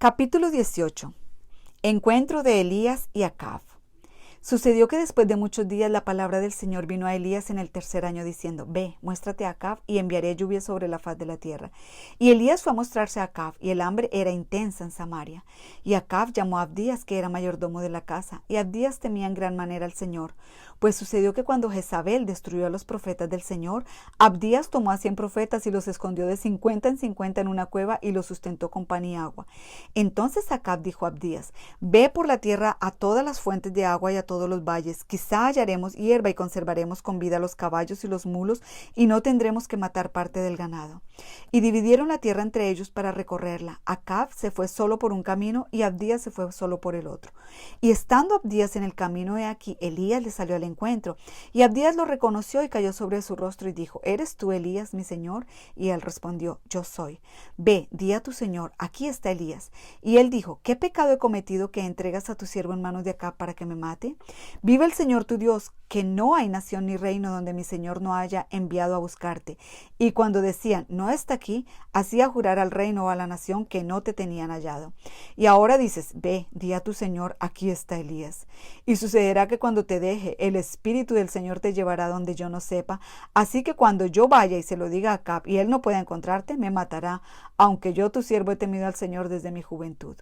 Capítulo 18. Encuentro de Elías y Acab. Sucedió que después de muchos días la palabra del Señor vino a Elías en el tercer año diciendo: Ve, muéstrate a Acab y enviaré lluvia sobre la faz de la tierra. Y Elías fue a mostrarse a Acab, y el hambre era intensa en Samaria. Y Acab llamó a Abdías, que era mayordomo de la casa, y Abdías temía en gran manera al Señor. Pues sucedió que cuando Jezabel destruyó a los profetas del Señor, Abdías tomó a 100 profetas y los escondió de 50 en 50 en una cueva y los sustentó con pan y agua. Entonces Acab dijo a Abdías: Ve por la tierra a todas las fuentes de agua y a todos los valles, quizá hallaremos hierba y conservaremos con vida los caballos y los mulos y no tendremos que matar parte del ganado. Y dividieron la tierra entre ellos para recorrerla. Acab se fue solo por un camino y Abdías se fue solo por el otro. Y estando Abdías en el camino, he aquí, Elías le salió al encuentro. Y Abdías lo reconoció y cayó sobre su rostro y dijo: ¿Eres tú, Elías, mi señor? Y él respondió: Yo soy. Ve, di a tu señor: aquí está Elías. Y él dijo: ¿Qué pecado he cometido que entregas a tu siervo en manos de Acab para que me mate? Vive el Señor tu Dios, que no hay nación ni reino donde mi señor no haya enviado a buscarte. Y cuando decían: no está aquí, hacía jurar al reino o a la nación que no te tenían hallado. Y ahora dices: ve, di a tu señor: aquí está Elías. Y sucederá que cuando te deje, el Espíritu del Señor te llevará donde yo no sepa. Así que cuando yo vaya y se lo diga a Acab y él no pueda encontrarte, me matará, aunque yo tu siervo he temido al Señor desde mi juventud.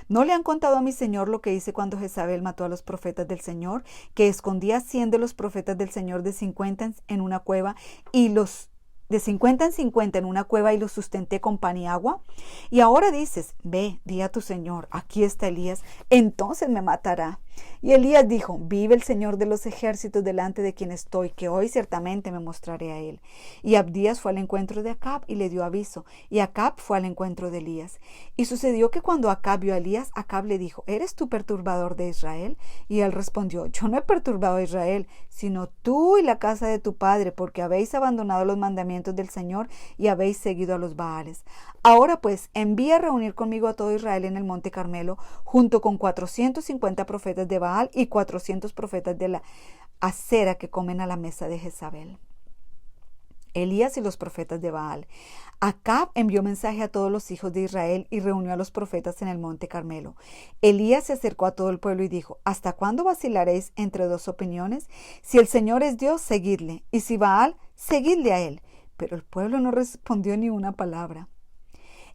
¿No le han contado a mi señor lo que hice cuando Jezabel mató a los profetas del Señor, que escondía a 100 de los profetas del Señor de 50 en una cueva y los de 50 en 50 en una cueva y los sustenté con pan y agua? Y ahora dices: ve, di a tu señor: aquí está Elías, entonces me matará. Y Elías dijo: vive el Señor de los ejércitos delante de quien estoy, que hoy ciertamente me mostraré a él. Y Abdías fue al encuentro de Acab y le dio aviso, y Acab fue al encuentro de Elías. Y sucedió que cuando Acab vio a Elías, Acab le dijo: ¿eres tú perturbador de Israel? Y él respondió: yo no he perturbado a Israel, sino tú y la casa de tu padre, porque habéis abandonado los mandamientos del Señor y habéis seguido a los Baales. Ahora pues, envía a reunir conmigo a todo Israel en el monte Carmelo, junto con 450 profetas de Baal y 400 profetas de la Acera que comen a la mesa de Jezabel. Elías y los profetas de Baal. Acab envió mensaje a todos los hijos de Israel y reunió a los profetas en el monte Carmelo. Elías se acercó a todo el pueblo y dijo: ¿hasta cuándo vacilaréis entre dos opiniones? Si el Señor es Dios, seguidle, y si Baal, seguidle a él. Pero el pueblo no respondió ni una palabra.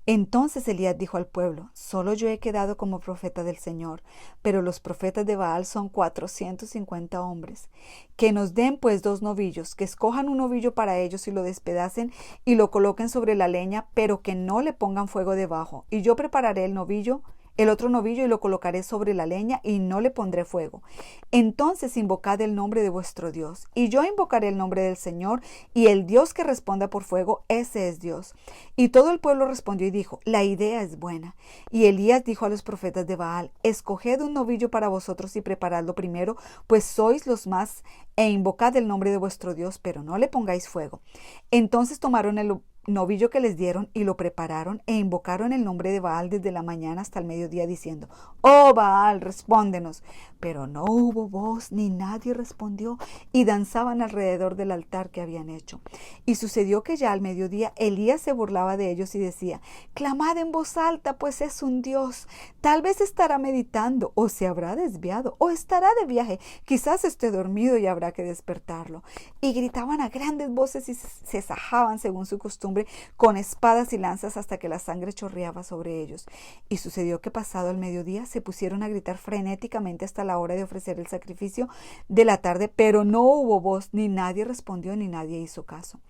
Entonces Elías dijo al pueblo: solo yo he quedado como profeta del Señor, pero los profetas de Baal son 450 hombres. Que nos den pues 2 novillos, que escojan un novillo para ellos y lo despedacen y lo coloquen sobre la leña, pero que no le pongan fuego debajo. Y yo prepararé el otro novillo y lo colocaré sobre la leña y no le pondré fuego. Entonces invocad el nombre de vuestro Dios. Y yo invocaré el nombre del Señor, y el Dios que responda por fuego, ese es Dios. Y todo el pueblo respondió y dijo: la idea es buena. Y Elías dijo a los profetas de Baal: escoged un novillo para vosotros y preparadlo primero, pues sois los más, e invocad el nombre de vuestro Dios, pero no le pongáis fuego. Entonces tomaron el novillo que les dieron y lo prepararon e invocaron el nombre de Baal desde la mañana hasta el mediodía, diciendo: oh Baal, respóndenos. Pero no hubo voz ni nadie respondió, y danzaban alrededor del altar que habían hecho. Y sucedió que ya al mediodía Elías se burlaba de ellos y decía: clamad en voz alta, pues es un Dios. Tal vez estará meditando, o se habrá desviado, o estará de viaje, quizás esté dormido y habrá que despertarlo. Y gritaban a grandes voces y se sajaban según su costumbre con espadas y lanzas hasta que la sangre chorreaba sobre ellos. Y sucedió que pasado el mediodía se pusieron a gritar frenéticamente hasta la hora de ofrecer el sacrificio de la tarde, pero no hubo voz, ni nadie respondió, ni nadie hizo caso.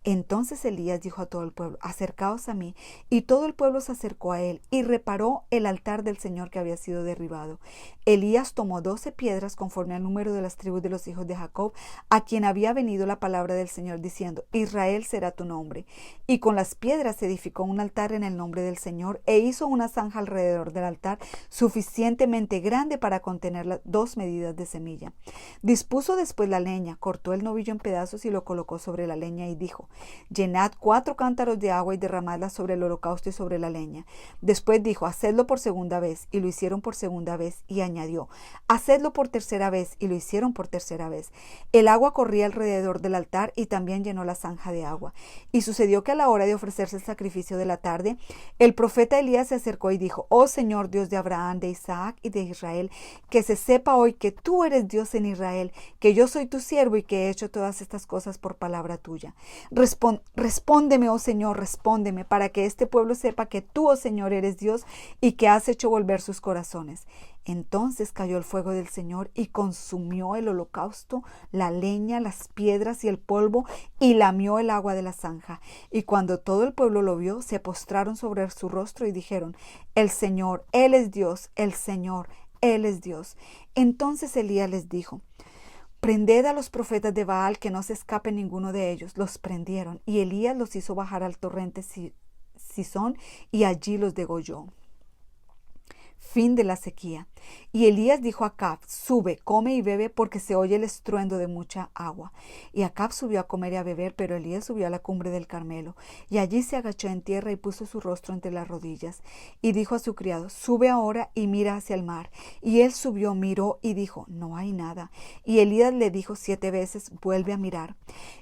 Entonces Elías dijo a todo el pueblo: acercaos a mí. Y todo el pueblo se acercó a él y reparó el altar del Señor que había sido derribado. Elías tomó 12 piedras conforme al número de las tribus de los hijos de Jacob, a quien había venido la palabra del Señor diciendo: Israel será tu nombre. Y con las piedras edificó un altar en el nombre del Señor, e hizo una zanja alrededor del altar suficientemente grande para contener las 2 medidas de semilla. Dispuso después la leña, cortó el novillo en pedazos y lo colocó sobre la leña y dijo: llenad 4 cántaros de agua y derramadla sobre el holocausto y sobre la leña. Después dijo: hacedlo por segunda vez, y lo hicieron por segunda vez, y añadió: hacedlo por tercera vez, y lo hicieron por tercera vez. El agua corría alrededor del altar y también llenó la zanja de agua. Y sucedió sucedió que a la hora de ofrecerse el sacrificio de la tarde, el profeta Elías se acercó y dijo: Oh Señor, Dios de Abraham, de Isaac y de Israel, que se sepa hoy que tú eres Dios en Israel, que yo soy tu siervo y que he hecho todas estas cosas por palabra tuya. Respóndeme, oh Señor, respóndeme, para que este pueblo sepa que tú, oh Señor, eres Dios y que has hecho volver sus corazones. Entonces cayó el fuego del Señor y consumió el holocausto, la leña, las piedras y el polvo, y lamió el agua de la zanja. Y cuando todo el pueblo lo vio, se postraron sobre su rostro y dijeron: El Señor, Él es Dios, el Señor, Él es Dios. Entonces Elías les dijo: Prended a los profetas de Baal, que no se escape ninguno de ellos. Los prendieron, y Elías los hizo bajar al torrente Cisón, y allí los degolló. Fin de la sequía. Y Elías dijo a Acab: Sube, come y bebe, porque se oye el estruendo de mucha agua. Y Acab subió a comer y a beber, pero Elías subió a la cumbre del Carmelo, y allí se agachó en tierra y puso su rostro entre las rodillas. Y dijo a su criado: Sube ahora y mira hacia el mar. Y él subió, miró y dijo: No hay nada. Y Elías le dijo 7 veces: Vuelve a mirar.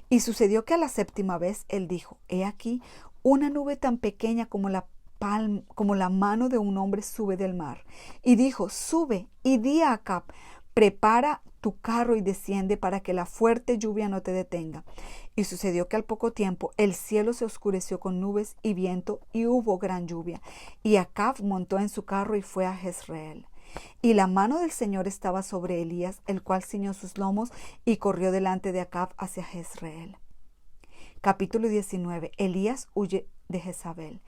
Y sucedió que a la 7ª vez él dijo: He aquí, una nube tan pequeña como la mano de un hombre sube del mar. Y dijo: Sube y di a Acab: Prepara tu carro y desciende, para que la fuerte lluvia no te detenga. Y sucedió que al poco tiempo el cielo se oscureció con nubes y viento, y hubo gran lluvia. Y Acab montó en su carro y fue a Jezreel. Y la mano del Señor estaba sobre Elías, el cual ciñó sus lomos y corrió delante de Acab hacia Jezreel. Capítulo 19. Elías huye de Jezabel.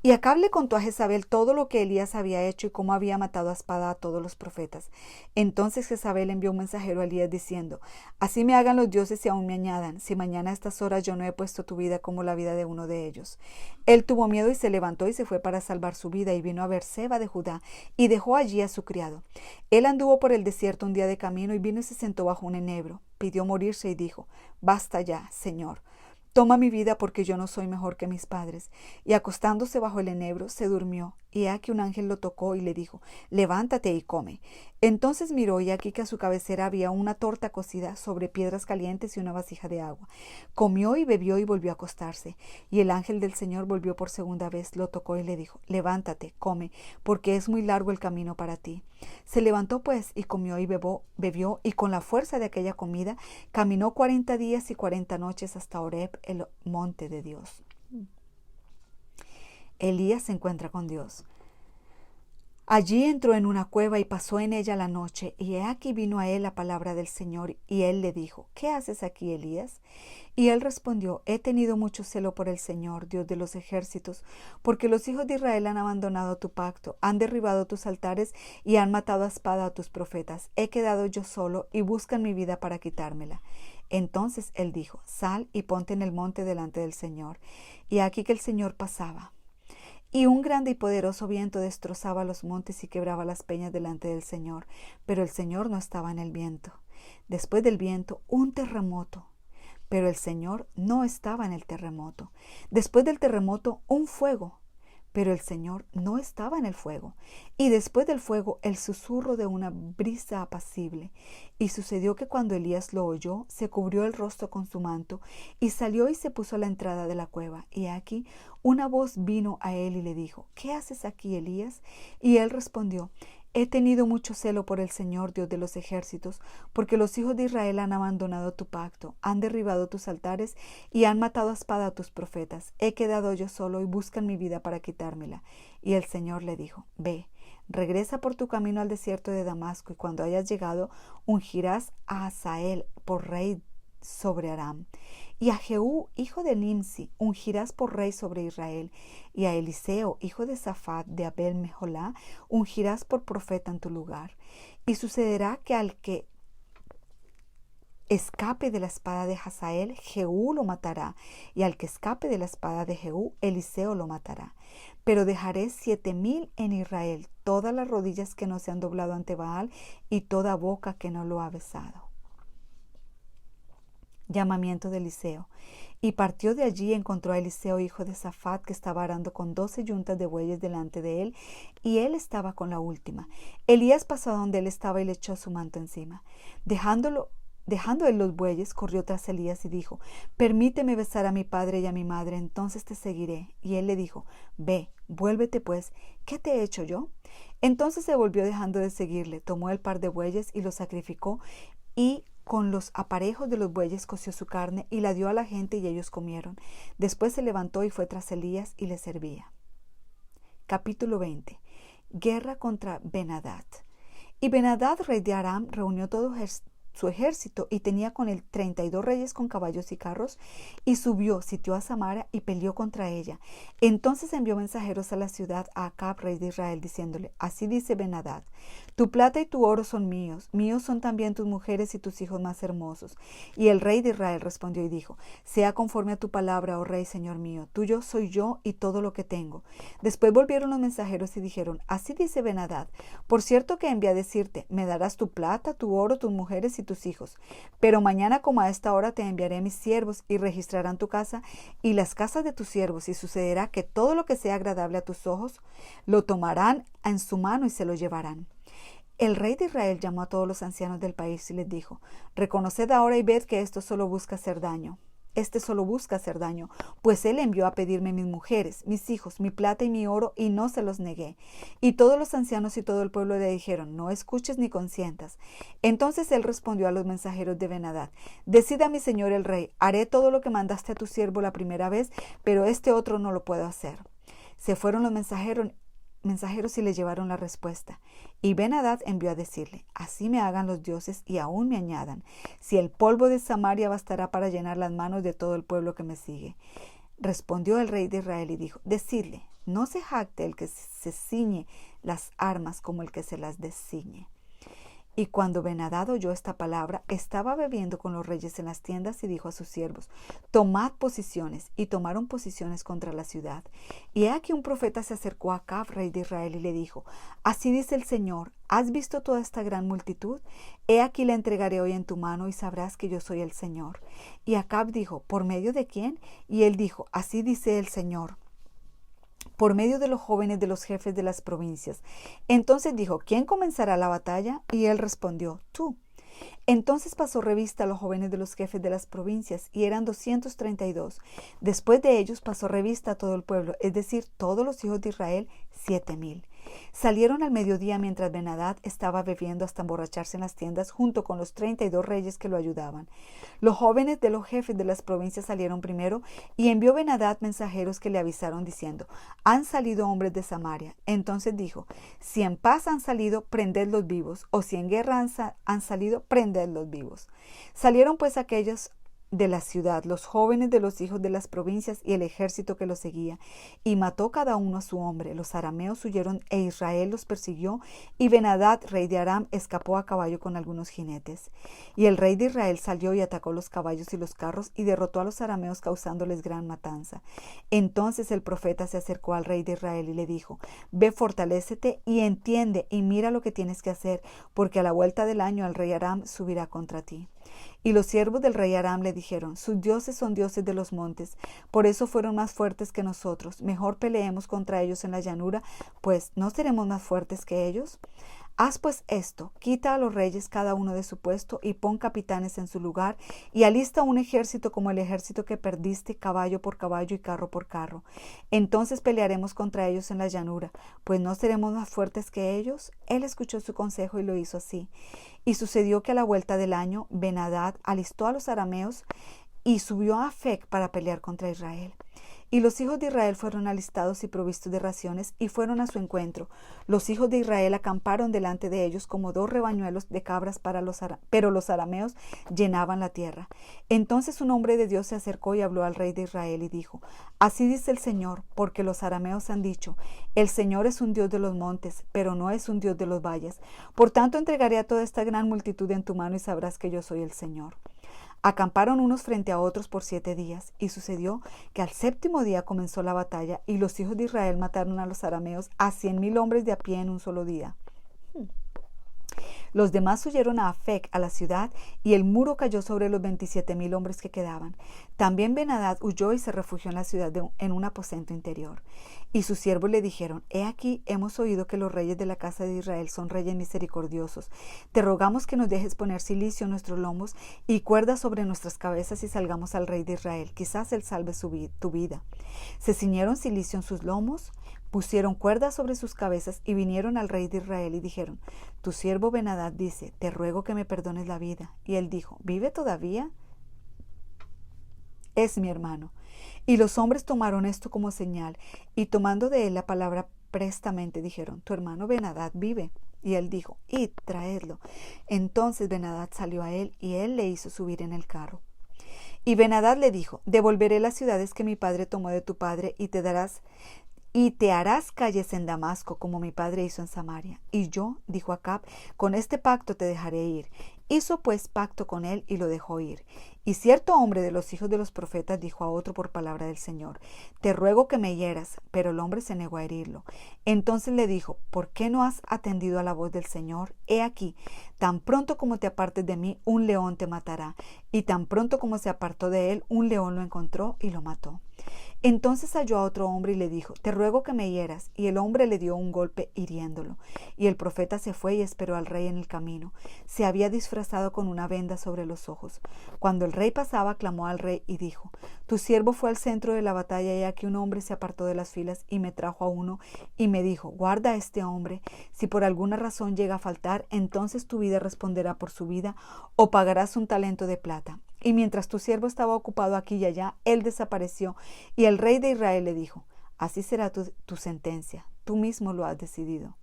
Y Acab le contó a Jezabel todo lo que Elías había hecho y cómo había matado a espada a todos los profetas. Entonces Jezabel envió un mensajero a Elías diciendo: Así me hagan los dioses y aún me añadan, si mañana a estas horas yo no he puesto tu vida como la vida de uno de ellos. Él tuvo miedo y se levantó y se fue para salvar su vida, y vino a Beerseba de Judá y dejó allí a su criado. Él anduvo por el desierto un día de camino y vino y se sentó bajo un enebro. Pidió morirse y dijo: Basta ya, Señor. Toma mi vida, porque yo no soy mejor que mis padres. Y acostándose bajo el enebro, se durmió. Y aquí un ángel lo tocó y le dijo: Levántate y come. Entonces miró, y aquí que a su cabecera había una torta cocida sobre piedras calientes y una vasija de agua. Comió y bebió y volvió a acostarse. Y el ángel del Señor volvió por 2ª vez, lo tocó y le dijo: Levántate, come, porque es muy largo el camino para ti. Se levantó pues y comió y bebió, y con la fuerza de aquella comida caminó 40 días y 40 noches hasta Horeb, el monte de Dios. Elías se encuentra con Dios. Allí entró en una cueva y pasó en ella la noche, y he aquí vino a él la palabra del Señor, y él le dijo: ¿Qué haces aquí, Elías? Y él respondió: He tenido mucho celo por el Señor, Dios de los ejércitos, porque los hijos de Israel han abandonado tu pacto, han derribado tus altares y han matado a espada a tus profetas. He quedado yo solo y buscan mi vida para quitármela. Entonces él dijo: Sal y ponte en el monte delante del Señor. Y aquí que el Señor pasaba. Y un grande y poderoso viento destrozaba los montes y quebraba las peñas delante del Señor, pero el Señor no estaba en el viento. Después del viento, un terremoto, pero el Señor no estaba en el terremoto. Después del terremoto, un fuego, pero el Señor no estaba en el fuego. Y después del fuego, el susurro de una brisa apacible. Y sucedió que cuando Elías lo oyó, se cubrió el rostro con su manto, y salió y se puso a la entrada de la cueva. Y aquí una voz vino a él y le dijo: ¿Qué haces aquí, Elías? Y él respondió: He tenido mucho celo por el Señor, Dios de los ejércitos, porque los hijos de Israel han abandonado tu pacto, han derribado tus altares y han matado a espada a tus profetas. He quedado yo solo y buscan mi vida para quitármela. Y el Señor le dijo: Ve, regresa por tu camino al desierto de Damasco, y cuando hayas llegado, ungirás a Hazael por rey sobre Aram. Y a Jehú, hijo de Nimsi, ungirás por rey sobre Israel. Y a Eliseo, hijo de Safat, de Abel Meholá, ungirás por profeta en tu lugar. Y sucederá que al que escape de la espada de Hazael, Jehú lo matará, y al que escape de la espada de Jehú, Eliseo lo matará. Pero dejaré 7,000 en Israel, todas las rodillas que no se han doblado ante Baal, y toda boca que no lo ha besado. Llamamiento de Eliseo. Y partió de allí y encontró a Eliseo, hijo de Safat, que estaba arando con 12 yuntas de bueyes delante de él, y él estaba con la última. Elías pasó a donde él estaba y le echó su manto encima. Dejando él los bueyes, corrió tras Elías y dijo: permíteme besar a mi padre y a mi madre, entonces te seguiré. Y él le dijo: ve, vuélvete pues, ¿qué te he hecho yo? Entonces se volvió dejando de seguirle, tomó el par de bueyes y los sacrificó, y con los aparejos de los bueyes coció su carne y la dio a la gente y ellos comieron. Después se levantó y fue tras Elías y le servía. Capítulo 20. Guerra contra Ben-Hadad. Y Ben-Hadad, rey de Aram, reunió todo su ejército y tenía con él 32 reyes con caballos y carros, y subió, sitió a Samaria y peleó contra ella. Entonces envió mensajeros a la ciudad a Acab, rey de Israel, diciéndole: así dice Ben-Hadad: tu plata y tu oro son míos, míos son también tus mujeres y tus hijos más hermosos. Y el rey de Israel respondió y dijo: sea conforme a tu palabra, oh rey, señor mío, tuyo soy yo y todo lo que tengo. Después volvieron los mensajeros y dijeron: así dice Ben-Hadad: por cierto que envié a decirte, me darás tu plata, tu oro, tus mujeres y tus hijos. Pero mañana como a esta hora te enviaré a mis siervos y registrarán tu casa y las casas de tus siervos, y sucederá que todo lo que sea agradable a tus ojos lo tomarán en su mano y se lo llevarán. El rey de Israel llamó a todos los ancianos del país y les dijo: reconoced ahora y ved que esto solo busca hacer daño. Solo busca hacer daño, pues él envió a pedirme mis mujeres, mis hijos, mi plata y mi oro, y no se los negué. Y todos los ancianos y todo el pueblo le dijeron: no escuches ni consientas. Entonces él respondió a los mensajeros de Ben-Hadad: decida mi señor el rey, haré todo lo que mandaste a tu siervo la primera vez, pero este otro no lo puedo hacer. Se fueron los mensajeros y le llevaron la respuesta. Y Ben-Hadad envió a decirle: así me hagan los dioses y aún me añadan, si el polvo de Samaria bastará para llenar las manos de todo el pueblo que me sigue. Respondió el rey de Israel y dijo: decidle, no se jacte el que se ciñe las armas como el que se las desciñe. Y cuando Ben-Hadad oyó esta palabra, estaba bebiendo con los reyes en las tiendas y dijo a sus siervos: tomad posiciones. Y tomaron posiciones contra la ciudad. Y he aquí un profeta se acercó a Acab, rey de Israel, y le dijo: así dice el Señor: ¿has visto toda esta gran multitud? He aquí la entregaré hoy en tu mano y sabrás que yo soy el Señor. Y Acab dijo: ¿por medio de quién? Y él dijo: así dice el Señor: por medio de los jóvenes de los jefes de las provincias. Entonces dijo: ¿quién comenzará la batalla? Y él respondió: tú. Entonces pasó revista a los jóvenes de los jefes de las provincias, y eran 232. Después de ellos pasó revista a todo el pueblo, es decir, todos los hijos de Israel, 7,000. Salieron al mediodía mientras Ben-Hadad estaba bebiendo hasta emborracharse en las tiendas junto con los 32 reyes que lo ayudaban. Los jóvenes de los jefes de las provincias salieron primero, y envió Ben-Hadad mensajeros que le avisaron diciendo: han salido hombres de Samaria. Entonces dijo: si en paz han salido, prendedlos vivos, o si en guerra han salido, prendedlos vivos. Salieron pues aquellos de la ciudad, los jóvenes de los hijos de las provincias y el ejército que los seguía, y mató cada uno a su hombre. Los arameos huyeron e Israel los persiguió, y Ben-Hadad, rey de Aram, escapó a caballo con algunos jinetes. Y el rey de Israel salió y atacó los caballos y los carros y derrotó a los arameos, causándoles gran matanza. Entonces el profeta se acercó al rey de Israel y le dijo: ve, fortalécete y entiende y mira lo que tienes que hacer, porque a la vuelta del año el rey Aram subirá contra ti. Y los siervos del rey Aram le dijeron: sus dioses son dioses de los montes, por eso fueron más fuertes que nosotros. Mejor peleemos contra ellos en la llanura, pues ¿no seremos más fuertes que ellos? Haz pues esto: quita a los reyes cada uno de su puesto y pon capitanes en su lugar, y alista un ejército como el ejército que perdiste, caballo por caballo y carro por carro. Entonces pelearemos contra ellos en la llanura, pues ¿no seremos más fuertes que ellos? Él escuchó su consejo y lo hizo así. Y sucedió que a la vuelta del año, Ben-Hadad alistó a los arameos y subió a Afec para pelear contra Israel. Y los hijos de Israel fueron alistados y provistos de raciones, y fueron a su encuentro. Los hijos de Israel acamparon delante de ellos como 2 rebañuelos de cabras pero los arameos llenaban la tierra. Entonces un hombre de Dios se acercó y habló al rey de Israel y dijo: así dice el Señor, porque los arameos han dicho: el Señor es un Dios de los montes, pero no es un Dios de los valles. Por tanto entregaré a toda esta gran multitud en tu mano y sabrás que yo soy el Señor. Acamparon unos frente a otros por 7 días, y sucedió que al 7º día comenzó la batalla, y los hijos de Israel mataron a los arameos, a 100,000 hombres de a pie en un solo día. Los demás huyeron a Afec, a la ciudad, y el muro cayó sobre los 27,000 hombres que quedaban. También Ben-Hadad huyó y se refugió en la ciudad en un aposento interior. Y sus siervos le dijeron: He aquí, hemos oído que los reyes de la casa de Israel son reyes misericordiosos. Te rogamos que nos dejes poner cilicio en nuestros lomos y cuerdas sobre nuestras cabezas y salgamos al rey de Israel. Quizás él salve tu vida. Se ciñeron cilicio en sus lomos, pusieron cuerdas sobre sus cabezas y vinieron al rey de Israel y dijeron: Tu siervo Ben-Hadad dice: Te ruego que me perdones la vida. Y él dijo: ¿Vive todavía? Es mi hermano. Y los hombres tomaron esto como señal, y tomando de él la palabra prestamente dijeron: Tu hermano Ben-Hadad vive. Y él dijo: Id, traedlo. Entonces Ben-Hadad salió a él, y él le hizo subir en el carro. Y Ben-Hadad le dijo: Devolveré las ciudades que mi padre tomó de tu padre, y te harás calles en Damasco, como mi padre hizo en Samaria. Y yo, dijo Acab, con este pacto te dejaré ir. Hizo pues pacto con él y lo dejó ir. Y cierto hombre de los hijos de los profetas dijo a otro por palabra del Señor: Te ruego que me hieras. Pero el hombre se negó a herirlo. Entonces le dijo: ¿Por qué no has atendido a la voz del Señor? He aquí, tan pronto como te apartes de mí, un león te matará. Y tan pronto como se apartó de él, un león lo encontró y lo mató. Entonces halló a otro hombre y le dijo: Te ruego que me hieras. Y el hombre le dio un golpe hiriéndolo. Y el profeta se fue y esperó al rey en el camino. Se había disfrazado con una venda sobre los ojos. Cuando el rey pasaba, clamó al rey y dijo: Tu siervo fue al centro de la batalla, y aquí un hombre se apartó de las filas y me trajo a uno y me dijo: Guarda a este hombre. Si por alguna razón llega a faltar, entonces tu vida responderá por su vida, o pagarás un talento de plata. Y mientras tu siervo estaba ocupado aquí y allá, él desapareció. Y el rey de Israel le dijo: Así será tu sentencia. Tú mismo lo has decidido.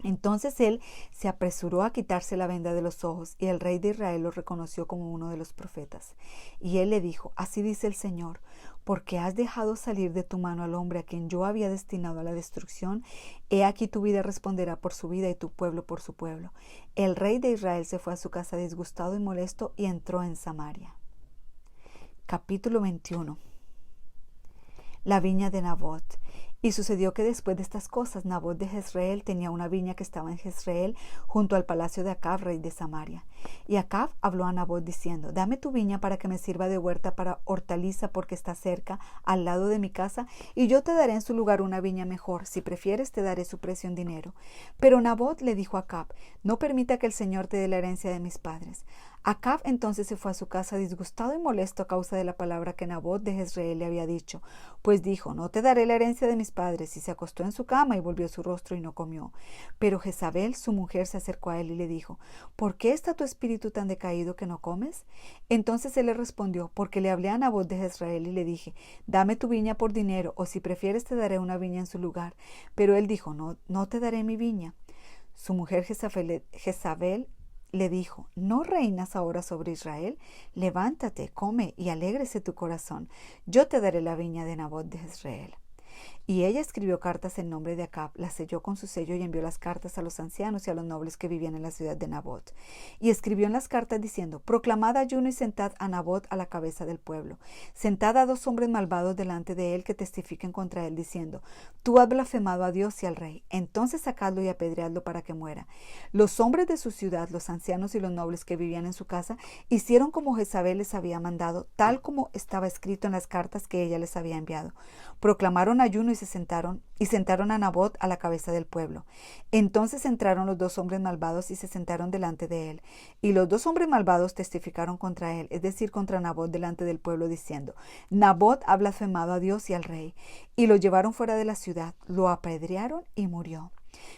Entonces él se apresuró a quitarse la venda de los ojos, y el rey de Israel lo reconoció como uno de los profetas. Y él le dijo: Así dice el Señor: porque has dejado salir de tu mano al hombre a quien yo había destinado a la destrucción, he aquí tu vida responderá por su vida y tu pueblo por su pueblo. El rey de Israel se fue a su casa disgustado y molesto y entró en Samaria. Capítulo 21. La viña de Nabot. Y sucedió que después de estas cosas, Nabot de Jezreel tenía una viña que estaba en Jezreel, junto al palacio de Acab, rey de Samaria. Y Acab habló a Nabot diciendo: Dame tu viña para que me sirva de huerta para hortaliza, porque está cerca, al lado de mi casa, y yo te daré en su lugar una viña mejor. Si prefieres, te daré su precio en dinero. Pero Nabot le dijo a Acab: No permita que el Señor te dé la herencia de mis padres. Acab entonces se fue a su casa disgustado y molesto a causa de la palabra que Nabot de Jezreel le había dicho, pues dijo: No te daré la herencia de mis padres. Y se acostó en su cama y volvió su rostro y no comió. Pero Jezabel, su mujer, se acercó a él y le dijo: ¿Por qué está tu espíritu tan decaído que no comes? Entonces él le respondió: Porque le hablé a Nabot de Jezreel y le dije: Dame tu viña por dinero, o si prefieres te daré una viña en su lugar. Pero él dijo: No te daré mi viña. Su mujer Jezabel le dijo: ¿No reinas ahora sobre Israel? Levántate, come y alégrese tu corazón. Yo te daré la viña de Nabot de Jezreel. Y ella escribió cartas en nombre de Acab, las selló con su sello y envió las cartas a los ancianos y a los nobles que vivían en la ciudad de Nabot. Y escribió en las cartas diciendo: Proclamad ayuno y sentad a Nabot a la cabeza del pueblo. Sentad a 2 hombres malvados delante de él que testifiquen contra él, diciendo: Tú has blasfemado a Dios y al rey. Entonces sacadlo y apedreadlo para que muera. Los hombres de su ciudad, los ancianos y los nobles que vivían en su casa, hicieron como Jezabel les había mandado, tal como estaba escrito en las cartas que ella les había enviado. Proclamaron ayuno y sentaron a Nabot a la cabeza del pueblo. Entonces entraron los 2 hombres malvados y se sentaron delante de él. Y los 2 hombres malvados testificaron contra él, es decir, contra Nabot, delante del pueblo, diciendo: Nabot ha blasfemado a Dios y al rey. Y lo llevaron fuera de la ciudad, lo apedrearon y murió.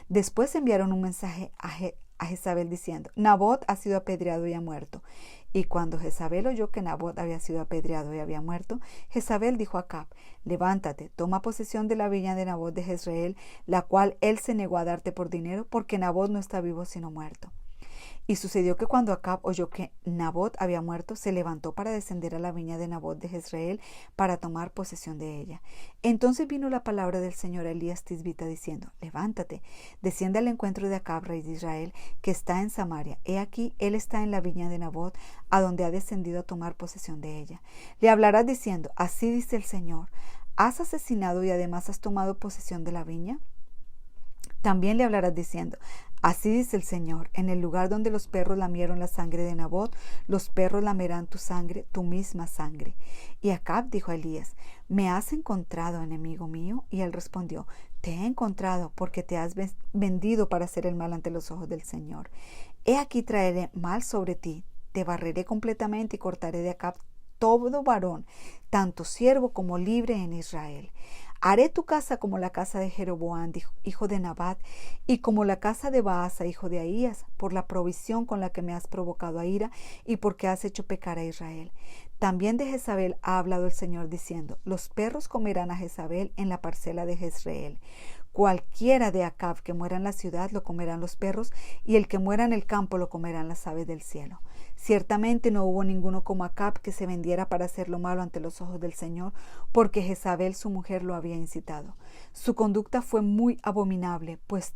Después enviaron un mensaje a Jezabel diciendo: Nabot ha sido apedreado y ha muerto. Y cuando Jezabel oyó que Nabot había sido apedreado y había muerto, Jezabel dijo a Acab: Levántate, toma posesión de la viña de Nabot de Jezreel, la cual él se negó a darte por dinero, porque Nabot no está vivo sino muerto. Y sucedió que cuando Acab oyó que Nabot había muerto, se levantó para descender a la viña de Nabot de Jezreel para tomar posesión de ella. Entonces vino la palabra del Señor a Elías Tisbita diciendo: Levántate, desciende al encuentro de Acab, rey de Israel, que está en Samaria. He aquí, él está en la viña de Nabot, a donde ha descendido a tomar posesión de ella. Le hablarás diciendo: Así dice el Señor: ¿Has asesinado y además has tomado posesión de la viña? También le hablarás diciendo: Así dice el Señor, en el lugar donde los perros lamieron la sangre de Nabot, los perros lamerán tu sangre, tu misma sangre. Y Acab dijo a Elías, ¿me has encontrado, enemigo mío? Y él respondió, te he encontrado porque te has vendido para hacer el mal ante los ojos del Señor. He aquí traeré mal sobre ti, te barreré completamente y cortaré de Acab todo varón, tanto siervo como libre en Israel. Haré tu casa como la casa de Jeroboam, hijo de Nabat, y como la casa de Baasa, hijo de Ahías, por la provisión con la que me has provocado a ira y porque has hecho pecar a Israel. También de Jezabel ha hablado el Señor diciendo, los perros comerán a Jezabel en la parcela de Jezreel. Cualquiera de Acab que muera en la ciudad lo comerán los perros, y el que muera en el campo lo comerán las aves del cielo. Ciertamente no hubo ninguno como Acab que se vendiera para hacer lo malo ante los ojos del Señor, porque Jezabel su mujer lo había incitado. Su conducta fue muy abominable, pues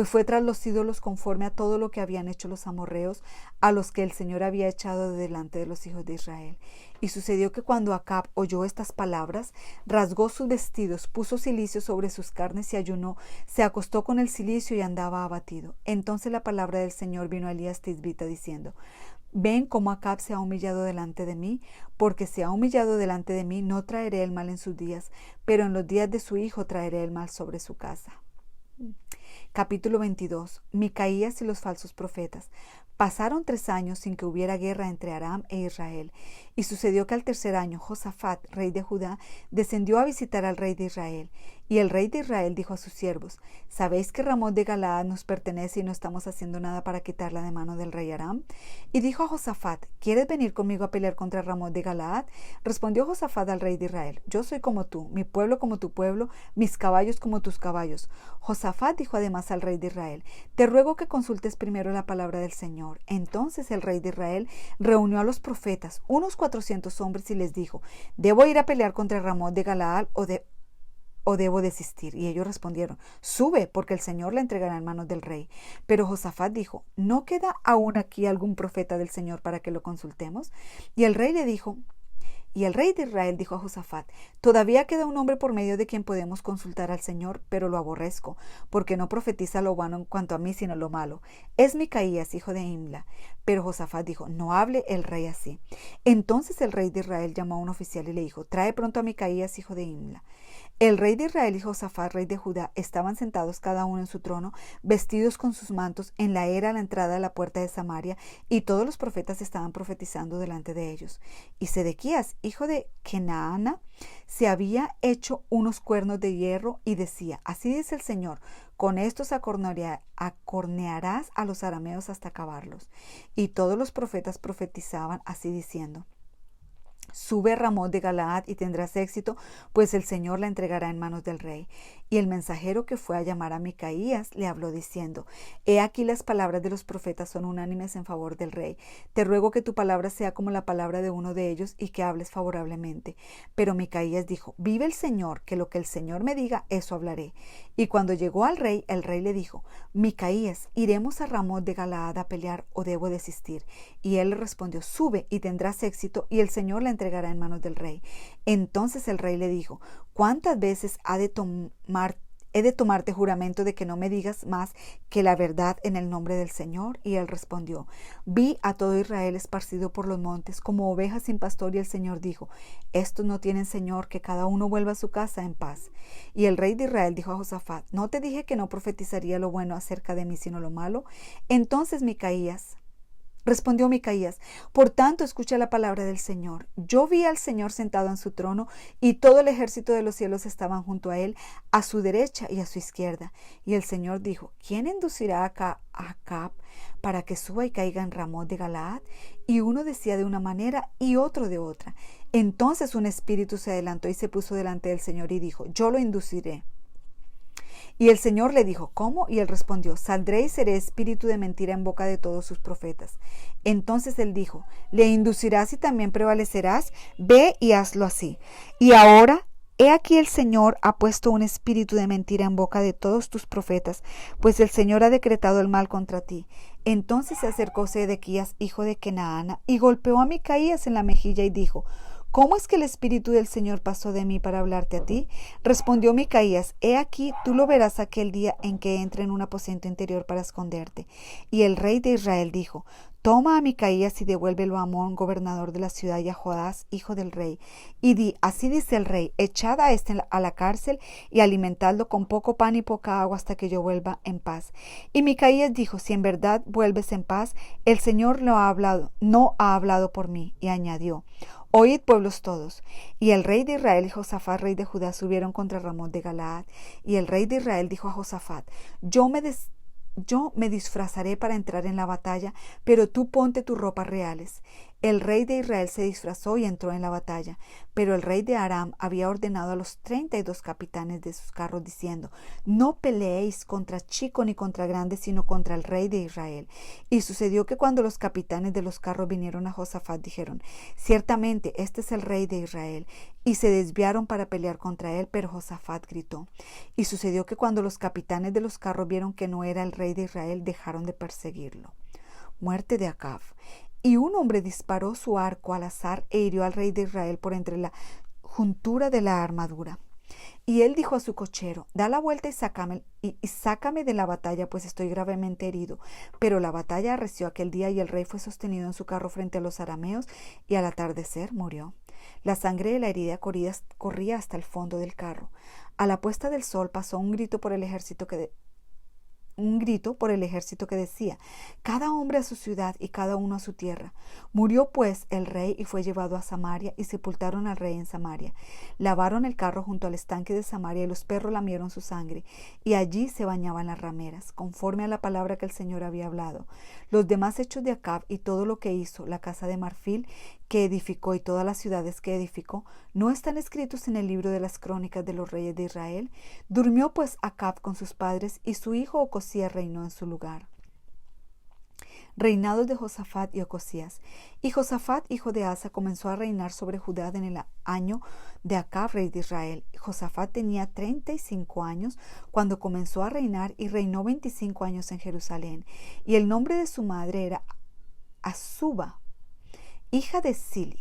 fue tras los ídolos conforme a todo lo que habían hecho los amorreos, a los que el Señor había echado de delante de los hijos de Israel. Y sucedió que cuando Acab oyó estas palabras, rasgó sus vestidos, puso cilicio sobre sus carnes y ayunó, se acostó con el cilicio y andaba abatido. Entonces la palabra del Señor vino a Elías Tisbita diciendo, ven cómo Acab se ha humillado delante de mí, porque se ha humillado delante de mí, no traeré el mal en sus días, pero en los días de su hijo traeré el mal sobre su casa. Capítulo 22. Micaías y los falsos profetas. Pasaron 3 años sin que hubiera guerra entre Aram e Israel. Y sucedió que al tercer año Josafat, rey de Judá, descendió a visitar al rey de Israel. Y el rey de Israel dijo a sus siervos, ¿sabéis que Ramot de Galaad nos pertenece y no estamos haciendo nada para quitarla de mano del rey Aram? Y dijo a Josafat, ¿quieres venir conmigo a pelear contra Ramot de Galaad? Respondió Josafat al rey de Israel, yo soy como tú, mi pueblo como tu pueblo, mis caballos como tus caballos. Josafat dijo además al rey de Israel, te ruego que consultes primero la palabra del Señor. Entonces el rey de Israel reunió a los profetas, unos 400 hombres, y les dijo, ¿debo ir a pelear contra Ramot de Galaad o debo desistir? Y ellos respondieron, sube, porque el Señor la entregará en manos del rey. Pero Josafat dijo, ¿no queda aún aquí algún profeta del Señor para que lo consultemos? Y el rey de Israel dijo a Josafat, todavía queda un hombre por medio de quien podemos consultar al Señor, pero lo aborrezco, porque no profetiza lo bueno en cuanto a mí, sino lo malo. Es Micaías, hijo de Imla. Pero Josafat dijo, no hable el rey así. Entonces el rey de Israel llamó a un oficial y le dijo, trae pronto a Micaías, hijo de Imla. El rey de Israel y Josafat, rey de Judá, estaban sentados cada uno en su trono, vestidos con sus mantos, en la era a la entrada de la puerta de Samaria, y todos los profetas estaban profetizando delante de ellos. Y Sedequías, hijo de Kenaana, se había hecho unos cuernos de hierro y decía, así dice el Señor, con estos acornearás a los arameos hasta acabarlos. Y todos los profetas profetizaban así diciendo, sube Ramot de Galaad y tendrás éxito, pues el Señor la entregará en manos del rey. Y el mensajero que fue a llamar a Micaías le habló diciendo, he aquí las palabras de los profetas son unánimes en favor del rey. Te ruego que tu palabra sea como la palabra de uno de ellos y que hables favorablemente. Pero Micaías dijo, vive el Señor, que lo que el Señor me diga, eso hablaré. Y cuando llegó al rey, el rey le dijo, Micaías, ¿iremos a Ramot de Galaad a pelear o debo desistir? Y él le respondió, sube y tendrás éxito, y el Señor la entregará en manos del rey. Entonces el rey le dijo, ¿cuántas veces he de tomarte juramento de que no me digas más que la verdad en el nombre del Señor? Y él respondió, vi a todo Israel esparcido por los montes como ovejas sin pastor, y el Señor dijo, estos no tienen Señor, que cada uno vuelva a su casa en paz. Y el rey de Israel dijo a Josafat, ¿no te dije que no profetizaría lo bueno acerca de mí, sino lo malo? Entonces respondió Micaías, por tanto escucha la palabra del Señor. Yo vi al Señor sentado en su trono, y todo el ejército de los cielos estaban junto a él, a su derecha y a su izquierda. Y el Señor dijo, ¿quién inducirá a Acab para que suba y caiga en Ramot de Galaad? Y uno decía de una manera y otro de otra. Entonces un espíritu se adelantó y se puso delante del Señor y dijo, yo lo induciré. Y el Señor le dijo, ¿cómo? Y él respondió, saldré y seré espíritu de mentira en boca de todos sus profetas. Entonces él dijo, ¿le inducirás y también prevalecerás? Ve y hazlo así. Y ahora, he aquí el Señor ha puesto un espíritu de mentira en boca de todos tus profetas, pues el Señor ha decretado el mal contra ti. Entonces se acercó Sedequías, hijo de Kenaana, y golpeó a Micaías en la mejilla y dijo, ¿cómo es que el Espíritu del Señor pasó de mí para hablarte a ti? Respondió Micaías, he aquí, tú lo verás aquel día en que entre en un aposento interior para esconderte. Y el rey de Israel dijo, toma a Micaías y devuélvelo a Amón, gobernador de la ciudad, y a Joás, hijo del rey. Y di, así dice el rey, echad a este a la cárcel y alimentadlo con poco pan y poca agua hasta que yo vuelva en paz. Y Micaías dijo, si en verdad vuelves en paz, el Señor no ha hablado por mí. Y añadió, oíd pueblos todos. Y el rey de Israel y Josafat, rey de Judá, subieron contra Ramón de Galaad. Y el rey de Israel dijo a Josafat, yo me disfrazaré para entrar en la batalla, pero tú ponte tus ropas reales. El rey de Israel se disfrazó y entró en la batalla, pero el rey de Aram había ordenado a los 32 capitanes de sus carros diciendo, no peleéis contra chico ni contra grande, sino contra el rey de Israel. Y sucedió que cuando los capitanes de los carros vinieron a Josafat, dijeron, ciertamente este es el rey de Israel, y se desviaron para pelear contra él, pero Josafat gritó. Y sucedió que cuando los capitanes de los carros vieron que no era el rey de Israel, dejaron de perseguirlo. Muerte de Acab. Y un hombre disparó su arco al azar e hirió al rey de Israel por entre la juntura de la armadura. Y él dijo a su cochero, da la vuelta y sácame de la batalla, pues estoy gravemente herido. Pero la batalla arreció aquel día y el rey fue sostenido en su carro frente a los arameos y al atardecer murió. La sangre de la herida corría hasta el fondo del carro. A la puesta del sol pasó un grito por el ejército que decía, cada hombre a su ciudad y cada uno a su tierra. Murió pues el rey y fue llevado a Samaria y sepultaron al rey en Samaria. Lavaron el carro junto al estanque de Samaria y los perros lamieron su sangre y allí se bañaban las rameras, conforme a la palabra que el Señor había hablado. Los demás hechos de Acab y todo lo que hizo, la casa de marfil que edificó y todas las ciudades que edificó, ¿no están escritos en el libro de las crónicas de los reyes de Israel? Durmió pues Acab con sus padres y su hijo Ocosías reinó en su lugar. Reinados de Josafat y Ocosías. Y Josafat, hijo de Asa, comenzó a reinar sobre Judá en el año de Acab, rey de Israel. Josafat tenía 35 años cuando comenzó a reinar y reinó 25 años en Jerusalén. Y el nombre de su madre era Azuba, hija de Sili.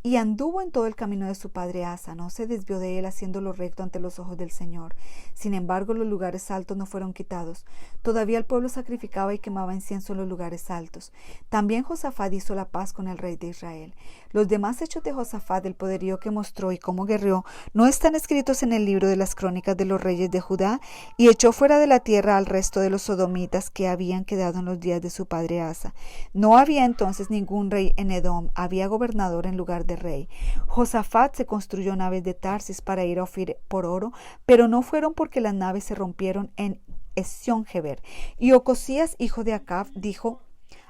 Y anduvo en todo el camino de su padre Asa, no se desvió de él haciendo lo recto ante los ojos del Señor. Sin embargo, los lugares altos no fueron quitados. Todavía el pueblo sacrificaba y quemaba incienso en los lugares altos. También Josafat hizo la paz con el rey de Israel. Los demás hechos de Josafat, el poderío que mostró y cómo guerreó, no están escritos en el libro de las crónicas de los reyes de Judá, y echó fuera de la tierra al resto de los sodomitas que habían quedado en los días de su padre Asa. No había entonces ningún rey en Edom, había gobernador en lugar de rey. Josafat se construyó naves de Tarsis para ir a Ofir por oro, pero no fueron porque las naves se rompieron en Ezión-Geber. Y Ocosías, hijo de Acab, dijo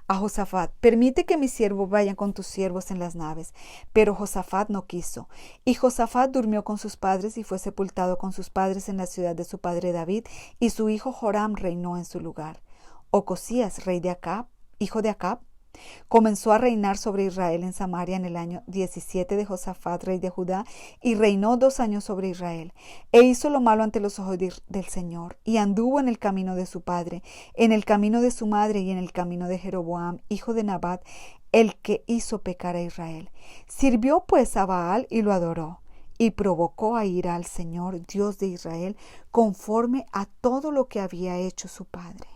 a Josafat, permite que mis siervos vayan con tus siervos en las naves. Pero Josafat no quiso. Y Josafat durmió con sus padres y fue sepultado con sus padres en la ciudad de su padre David, y su hijo Joram reinó en su lugar. Ocosías, rey de Acab, hijo de Acab, comenzó a reinar sobre Israel en Samaria en el año 17 de Josafat, rey de Judá, y reinó 2 años sobre Israel. E hizo lo malo ante los ojos del Señor, y anduvo en el camino de su padre, en el camino de su madre y en el camino de Jeroboam, hijo de Nabat, el que hizo pecar a Israel. Sirvió pues a Baal y lo adoró, y provocó a ira al Señor, Dios de Israel, conforme a todo lo que había hecho su padre.